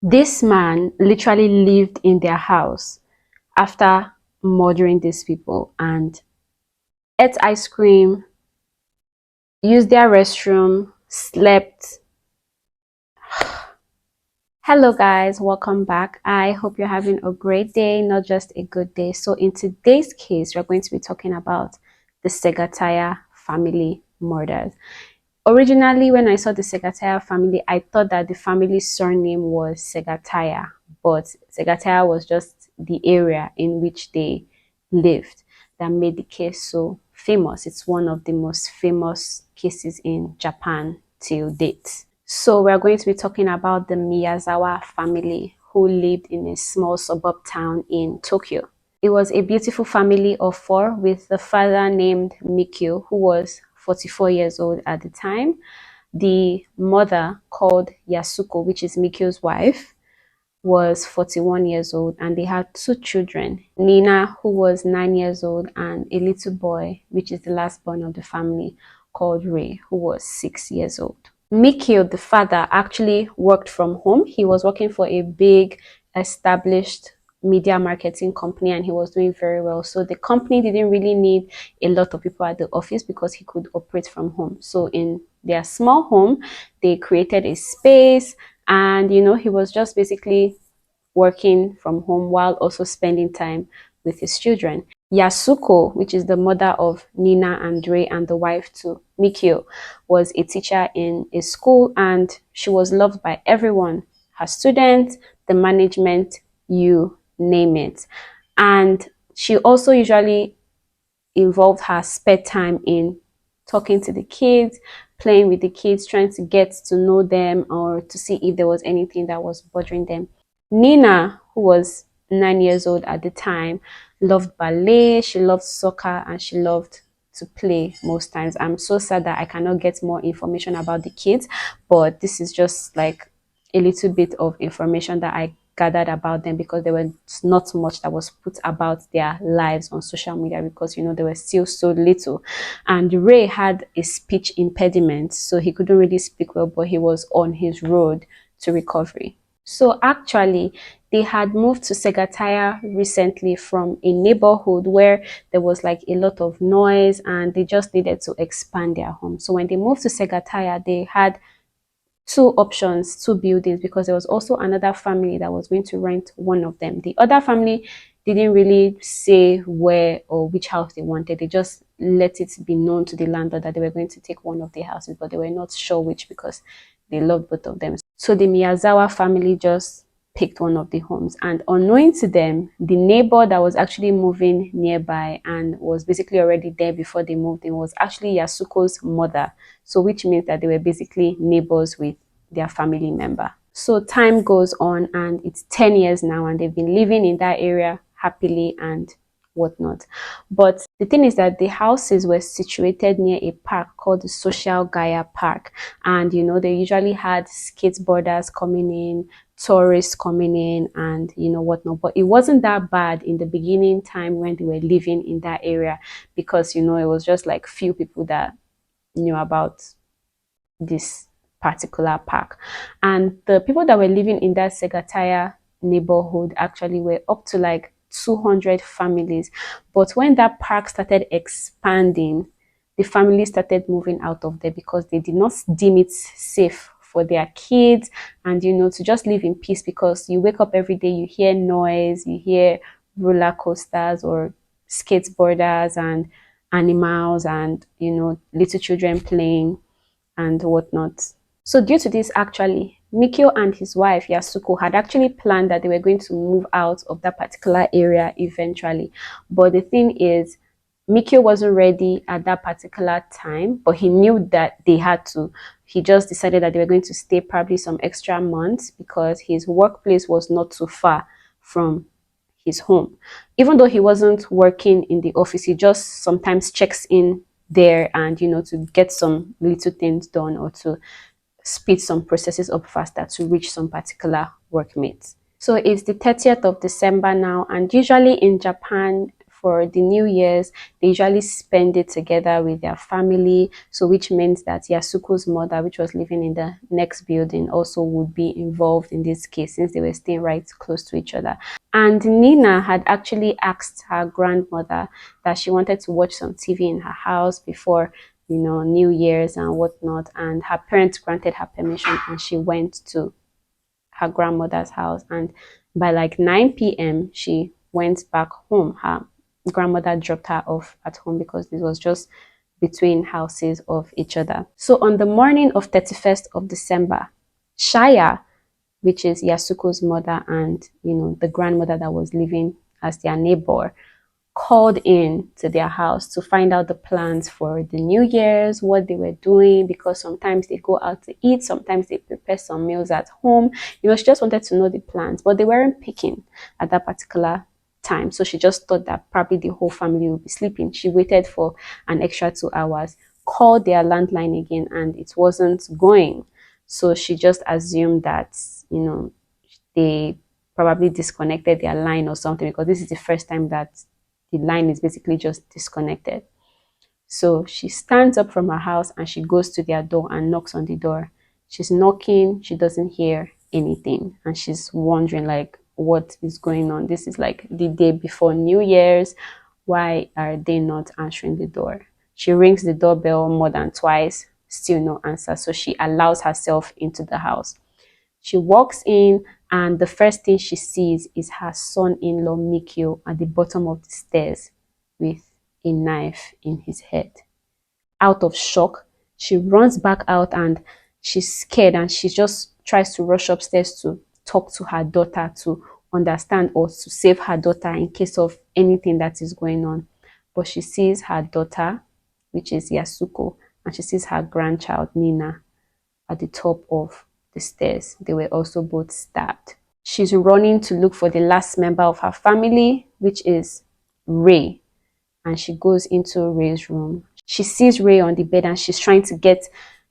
This man literally lived in their house after murdering these people and ate ice cream, used their restroom, slept. Hello guys, welcome back. I hope you're having a great day, not just a good day. So in today's case, we're going to be talking about the Segataya family murders. Originally, when I saw the Segataya family, I thought that the family's surname was Segataya, but Segataya was just the area in which they lived that made the case so famous. It's one of the most famous cases in Japan till date. So we're going to be talking about the Miyazawa family who lived in a small suburb town in Tokyo. It was a beautiful family of four with the father named Mikio, who was 44 years old at the time. The mother, called Yasuko, which is Mikio's wife, was 41 years old, and they had two children, Niina, who was 9 years old, and a little boy, which is the last born of the family, called Ray, who was 6 years old. Mikio, the father, actually worked from home. He was working for a big established media marketing company and he was doing very well. So the company didn't really need a lot of people at the office because he could operate from home. So in their small home, they created a space and, he was just basically working from home while also spending time with his children. Yasuko, which is the mother of Niina and Ray and the wife to Mikio, was a teacher in a school and she was loved by everyone, her students, the management, you name it. And she also usually involved her spare time in talking to the kids, playing with the kids, trying to get to know them or to see if there was anything that was bothering them. Niina, who was 9 years old at the time, loved ballet, she loved soccer, and she loved to play most times. I'm so sad that I cannot get more information about the kids, but this is just like a little bit of information that I gathered about them because there was not much that was put about their lives on social media because they were still so little. And Ray had a speech impediment, so he couldn't really speak well, but he was on his road to recovery. So actually, they had moved to Segataya recently from a neighborhood where there was like a lot of noise and they just needed to expand their home. So when they moved to Segataya, they had two options, two buildings, because there was also another family that was going to rent one of them. The other family didn't really say where or which house they wanted. They just let it be known to the landlord that they were going to take one of the houses, but they were not sure which because they loved both of them. So the Miyazawa family just picked one of the homes, and unknowing to them, the neighbor that was actually moving nearby and was basically already there before they moved in was actually Yasuko's mother. So which means that they were basically neighbors with their family member. So time goes on and it's 10 years now and they've been living in that area happily and whatnot. But the thing is that the houses were situated near a park called the Social Gaia Park, and they usually had skateboarders coming in, tourists coming in, and whatnot. But it wasn't that bad in the beginning time when they were living in that area because it was just like few people that knew about this particular park. And the people that were living in that Segataya neighborhood actually were up to like 200 families. But when that park started expanding, the families started moving out of there because they did not deem it safe for their kids and to just live in peace, because you wake up every day, you hear noise, you hear roller coasters or skateboarders and animals and little children playing and whatnot. So due to this, actually, Mikio and his wife Yasuko had actually planned that they were going to move out of that particular area eventually. But the thing is, Mikio wasn't ready at that particular time, but he knew that they had to. He just decided that they were going to stay probably some extra months because his workplace was not too far from his home. Even though he wasn't working in the office, he just sometimes checks in there and to get some little things done or to speed some processes up faster to reach some particular workmates. So it's the 30th of December now, and usually in Japan, for the New Year's, they usually spend it together with their family. So which means that Yasuko's mother, which was living in the next building, also would be involved in this case since they were staying right close to each other. And Niina had actually asked her grandmother that she wanted to watch some TV in her house before, you know, New Year's and whatnot. And her parents granted her permission and she went to her grandmother's house. And by like 9 p.m., she went back home. Her grandmother dropped her off at home because this was just between houses of each other. So on the morning of 31st of December, Shaya, which is Yasuko's mother and, you know, the grandmother that was living as their neighbor, called in to their house to find out the plans for the New Year's, what they were doing, because sometimes they go out to eat, sometimes they prepare some meals at home. You know, she just wanted to know the plans, but they weren't picking at that particular time. So she just thought that probably the whole family would be sleeping. She waited for an extra 2 hours, called their landline again, and it wasn't going. So she just assumed that, you know, they probably disconnected their line or something, because this is the first time that the line is basically just disconnected. So she stands up from her house and she goes to their door and knocks on the door. She's knocking, she doesn't hear anything, and she's wondering like, what is going on? This is like the day before New Year's. Why are they not answering the door? She rings the doorbell more than twice, still no answer. So she allows herself into the house. She walks in and the first thing she sees is her son-in-law Mikio at the bottom of the stairs with a knife in his head. Out of shock, she runs back out and she's scared, and she just tries to rush upstairs to talk to her daughter to understand or to save her daughter in case of anything that is going on. But she sees her daughter, which is Yasuko, and she sees her grandchild Niina at the top of the stairs. They were also both stabbed. She's running to look for the last member of her family, which is Ray, and she goes into Ray's room. She sees Ray on the bed and she's trying to get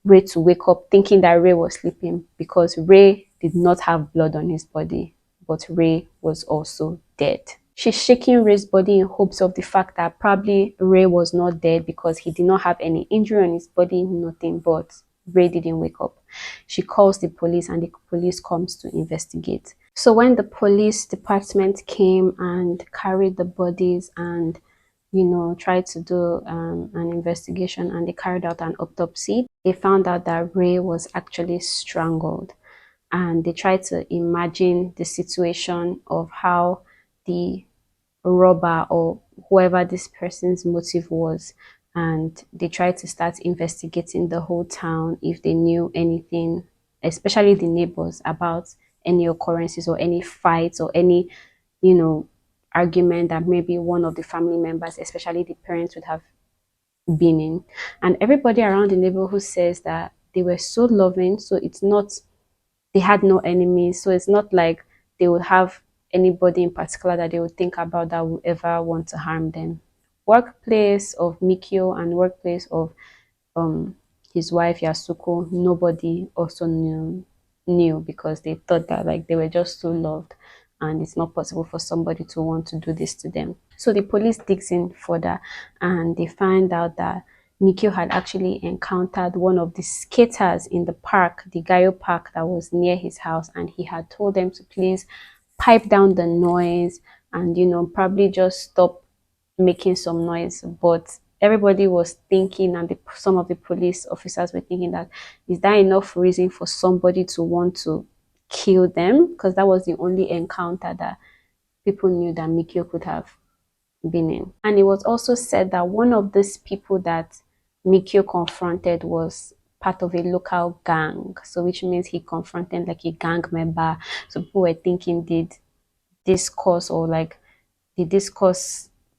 Ray to wake up, thinking that Ray was sleeping, because Ray did not have blood on his body, but Ray was also dead. She's shaking Ray's body in hopes of the fact that probably Ray was not dead because he did not have any injury on his body, nothing, but Ray didn't wake up. She calls the police and the police comes to investigate. So when the police department came and carried the bodies and, you know, tried to do an investigation, and they carried out an autopsy, they found out that Ray was actually strangled. And they tried to imagine the situation of how the robber or whoever this person's motive was, and they tried to start investigating the whole town if they knew anything, especially the neighbors, about any occurrences or any fights or any, you know, argument that maybe one of the family members, especially the parents, would have been in. And everybody around the neighborhood says that they were so loving, so it's not, they had no enemies, so it's not like they would have anybody in particular that they would think about that would ever want to harm them. Workplace of Mikio and workplace of his wife Yasuko, nobody also knew because they thought that like they were just so loved and it's not possible for somebody to want to do this to them. So the police digs in further and they find out that Mikio had actually encountered one of the skaters in the park, the Gaio park that was near his house, and he had told them to please pipe down the noise and, you know, probably just stop making some noise. But everybody was thinking, and some of the police officers were thinking, that is that enough reason for somebody to want to kill them? Because that was the only encounter that people knew that Mikio could have been in. And it was also said that one of these people that Mikio confronted was part of a local gang, so which means he confronted like a gang member. So people were thinking, did this cause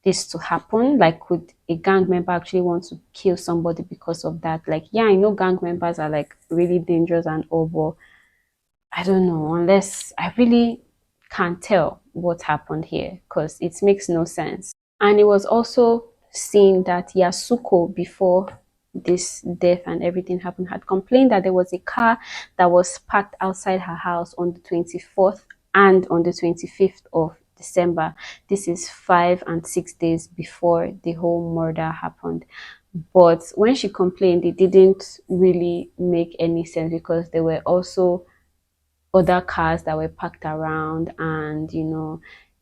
this to happen? Like, could a gang member actually want to kill somebody because of that? Like, yeah, I know gang members are like really dangerous and all, but I don't know, unless I really can't tell what happened here, because it makes no sense. And it was also seen that Yasuko, before this death and everything happened, had complained that there was a car that was parked outside her house on the 24th and on the 25th of December. This is 5 and 6 days before the whole murder happened. But when she complained, it didn't really make any sense because there were also other cars that were parked around, and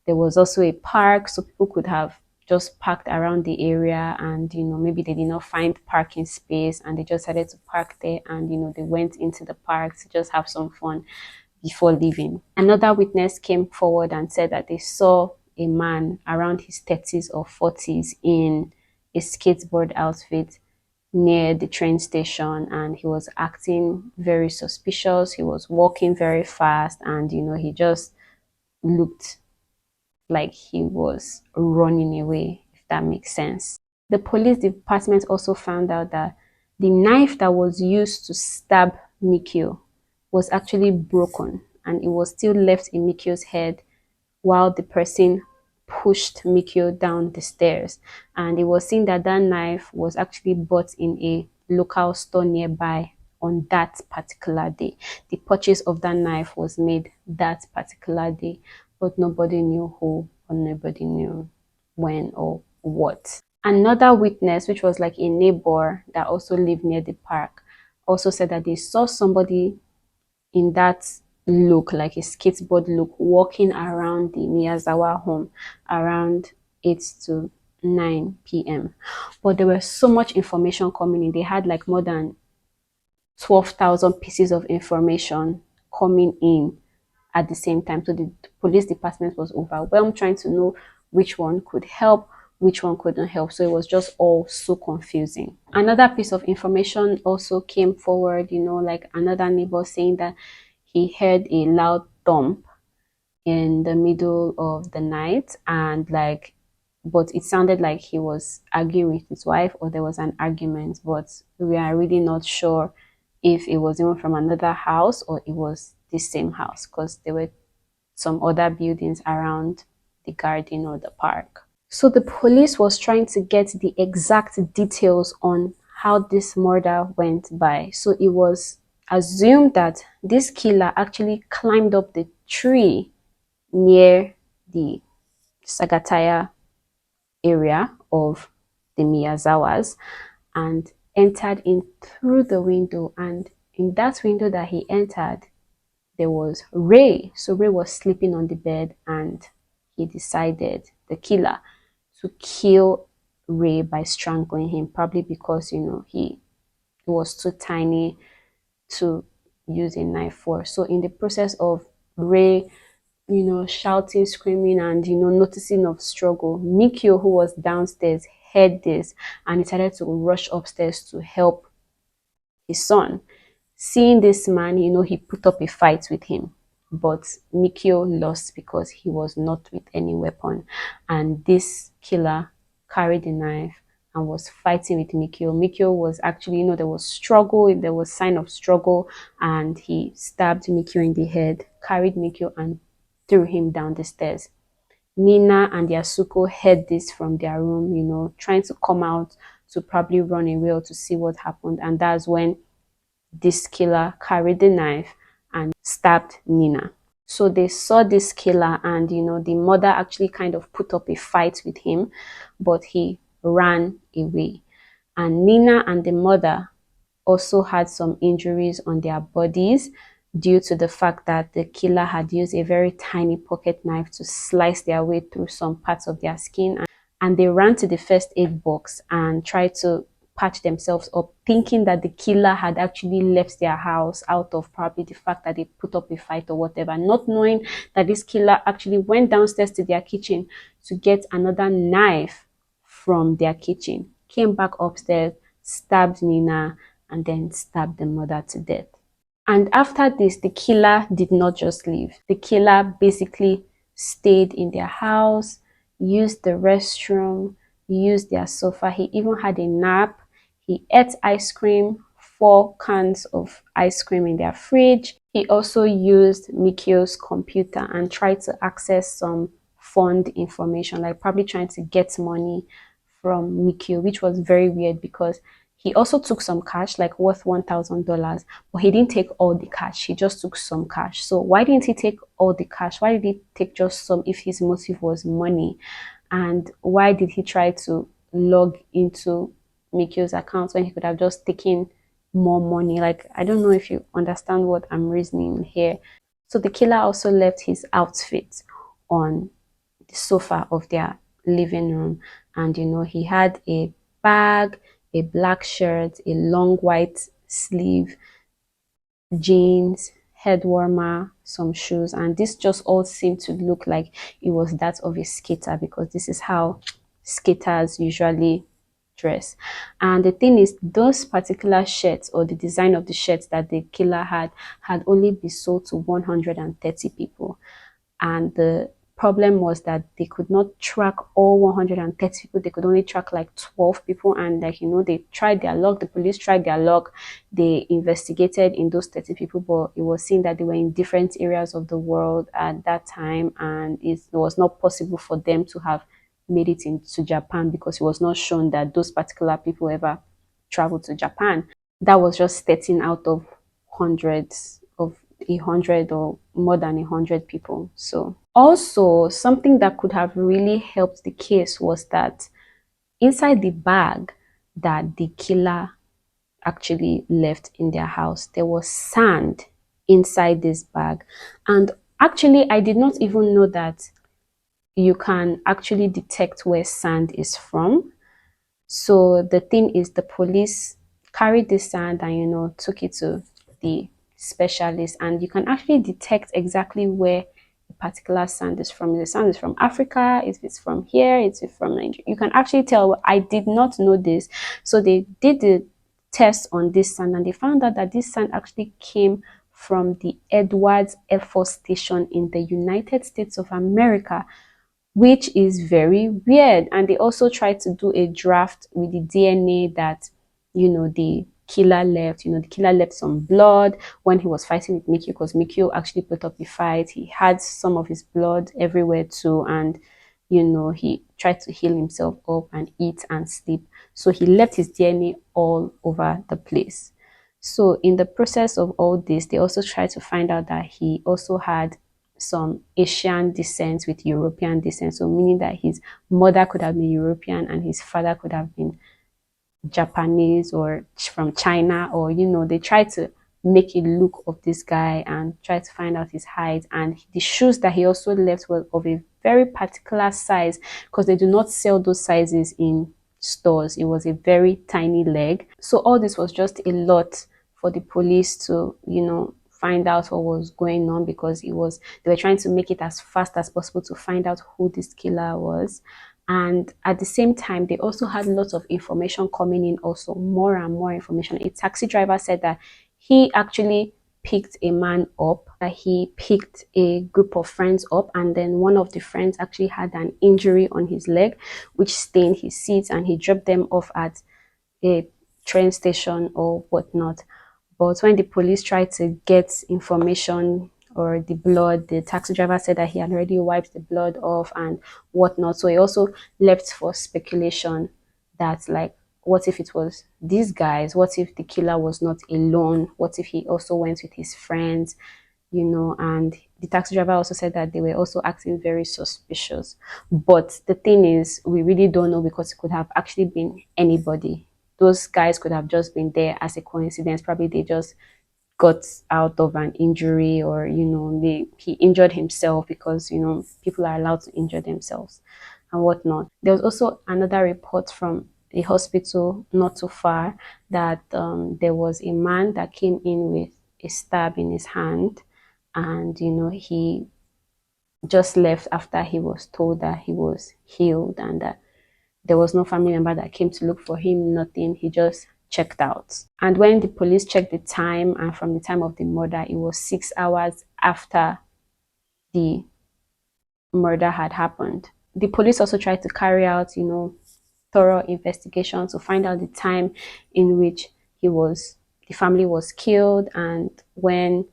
there was also a park, so people could have just parked around the area, and maybe they did not find parking space and they just decided to park there, and they went into the park to just have some fun before leaving. Another witness came forward and said that they saw a man around his 30s or 40s in a skateboard outfit near the train station, and he was acting very suspicious. He was walking very fast, and he just looked like he was running away, if that makes sense. The police department also found out that the knife that was used to stab Mikio was actually broken, and it was still left in Mikio's head while the person pushed Mikio down the stairs. And it was seen that that knife was actually bought in a local store nearby on that particular day. The purchase of that knife was made that particular day, but nobody knew who or nobody knew when or what. Another witness, which was like a neighbor that also lived near the park, also said that they saw somebody in that look, like a skateboard look, walking around the Miyazawa home around 8 to 9 p.m. But there was so much information coming in. They had like more than 12,000 pieces of information coming in at the same time. So the police department was overwhelmed trying to know which one could help, which one couldn't help. So it was just all so confusing. Another piece of information also came forward, like another neighbor saying that he heard a loud thump in the middle of the night, and but it sounded like he was arguing with his wife, or there was an argument, but we are really not sure if it was even from another house or it was the same house, because there were some other buildings around the garden or the park. So the police was trying to get the exact details on how this murder went by. So it was assumed that this killer actually climbed up the tree near the Segataya area of the Miyazawas and entered in through the window. And in that window that he entered, there was Ray. So Ray was sleeping on the bed, and he decided, the killer, to kill Ray by strangling him, probably because he was too tiny to use a knife for. So in the process of Ray shouting, screaming, and noticing of struggle, Mikio, who was downstairs, heard this and decided to rush upstairs to help his son. Seeing this man, he put up a fight with him, but Mikio lost because he was not with any weapon, and this killer carried a knife and was fighting with Mikio. Mikio was actually, there was struggle, there was sign of struggle, and he stabbed Mikio in the head, carried Mikio, and threw him down the stairs. Niina and Yasuko heard this from their room, trying to come out to probably run away or to see what happened, and that's when this killer carried the knife and stabbed Niina. So they saw this killer, and the mother actually kind of put up a fight with him, but he ran away. And Niina and the mother also had some injuries on their bodies due to the fact that the killer had used a very tiny pocket knife to slice their way through some parts of their skin. And they ran to the first aid box and tried to patch themselves up, thinking that the killer had actually left their house out of probably the fact that they put up a fight or whatever, not knowing that this killer actually went downstairs to their kitchen to get another knife from their kitchen, came back upstairs, stabbed Niina, and then stabbed the mother to death. And after this, the killer did not just leave. The killer basically stayed in their house, used the restroom, used their sofa. He even had a nap. He ate ice cream, 4 cans of ice cream in their fridge. He also used Mikio's computer and tried to access some fund information, like probably trying to get money from Mikio, which was very weird because He also took some cash, like worth $1,000, but he didn't take all the cash. He just took some cash. So why didn't he take all the cash? Why did he take just some if his motive was money? And why did he try to log into Mikio's account when he could have just taken more money? Like, I don't know if you understand what I'm reasoning here. So the killer also left his outfit on the sofa of their living room, and he had a bag, a black shirt, a long white sleeve, jeans, head warmer, some shoes, and this just all seemed to look like it was that of a skater, because this is how skaters usually dress. And the thing is, those particular shirts, or the design of the shirts that the killer had only been sold to 130 people. And the problem was that they could not track all 130 people. They could only track like 12 people, and like they tried their luck. The police tried their luck. They investigated in those 30 people, but it was seen that they were in different areas of the world at that time, and it was not possible for them to have made it into Japan, because it was not shown that those particular people ever traveled to Japan. That was just 13 out of hundreds of 100, or more than 100 people. So also, something that could have really helped the case was that inside the bag that the killer actually left in their house, there was sand inside this bag. And actually, I did not even know that you can actually detect where sand is from. So the thing is, the police carried this sand and took it to the specialist, and you can actually detect exactly where a particular sand is from. If the sand is from Africa, if it's from here, it's from Nigeria, you can actually tell. I did not know this. So they did the test on this sand, and they found out that this sand actually came from the Edwards Air Force Station in the United States of America, which is very weird. And they also tried to do a draft with the DNA that the killer left. The killer left some blood when he was fighting with Mikio, because Mikio actually put up a fight. He had some of his blood everywhere too, and he tried to heal himself up and eat and sleep, so he left his DNA all over the place. So in the process of all this, they also tried to find out that he also had some Asian descent with European descent, so meaning that his mother could have been European and his father could have been Japanese or from China, or they tried to make a look of this guy and try to find out his height. And the shoes that he also left were of a very particular size, because they do not sell those sizes in stores. It was a very tiny leg. So all this was just a lot for the police to find out what was going on, because they were trying to make it as fast as possible to find out who this killer was. And at the same time, they also had lots of information coming in, also more and more information. A taxi driver said that he actually picked a man up, that he picked a group of friends up, and then one of the friends actually had an injury on his leg, which stained his seats, and he dropped them off at a train station or whatnot. But when the police tried to get information or the blood, the taxi driver said that he had already wiped the blood off and whatnot. So he also left for speculation that, like, what if it was these guys? What if the killer was not alone? What if he also went with his friends? And the taxi driver also said that they were also acting very suspicious. But the thing is, we really don't know, because it could have actually been anybody. Those guys could have just been there as a coincidence. Probably they just got out of an injury, or he injured himself, because people are allowed to injure themselves and whatnot. There was also another report from a hospital not too far that there was a man that came in with a stab in his hand, and he just left after he was told that he was healed, and that there was no family member that came to look for him, nothing. He just checked out. And when the police checked the time, and from the time of the murder, it was 6 hours after the murder had happened. The police also tried to carry out, thorough investigation to find out the time in which the family was killed and when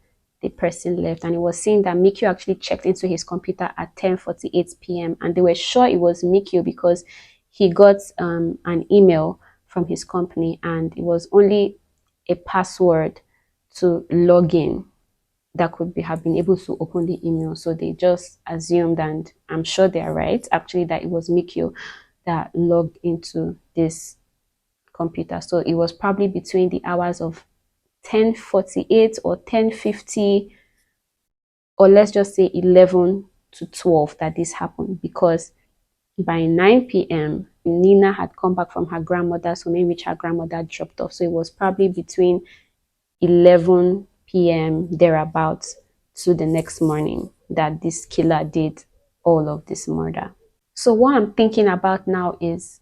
the person left. And it was seen that Mikio actually checked into his computer at 10:48 p.m. and they were sure it was Mikio, because he got an email from his company, and it was only a password to log in that could have been able to open the email. So they just assumed, and I'm sure they're right, actually, that it was Mikio that logged into this computer. So it was probably between the hours of 10:48 or 10:50, or let's just say 11 to 12 that this happened, because by 9 p.m. Niina had come back from her grandmother's home in which her grandmother dropped off. So it was probably between 11 p.m. thereabouts to the next morning that this killer did all of this murder. So what I'm thinking about now is,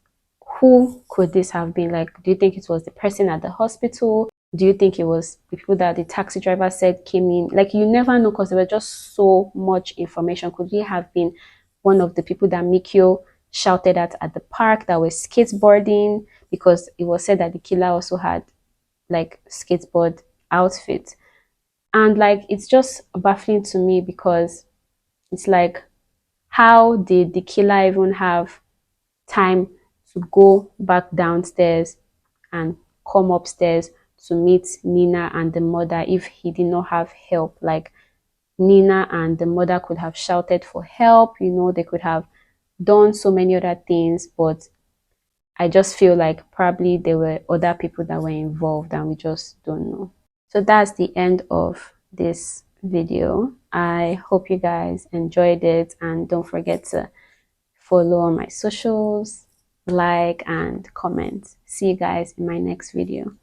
who could this have been? Like, do you think it was the person at the hospital? Do you think it was the people that the taxi driver said came in? Like, you never know, because there was just so much information. Could it have been one of the people that Mikio shouted at the park that was skateboarding? Because it was said that the killer also had like skateboard outfit. And like, it's just baffling to me, because it's like, how did the killer even have time to go back downstairs and come upstairs to meet Niina and the mother if he did not have help? Like, Niina and the mother could have shouted for help, you know, they could have done so many other things, but I just feel like probably there were other people that were involved and we just don't know. So that's the end of this video. I hope you guys enjoyed it, and don't forget to follow on my socials, like and comment. See you guys in my next video.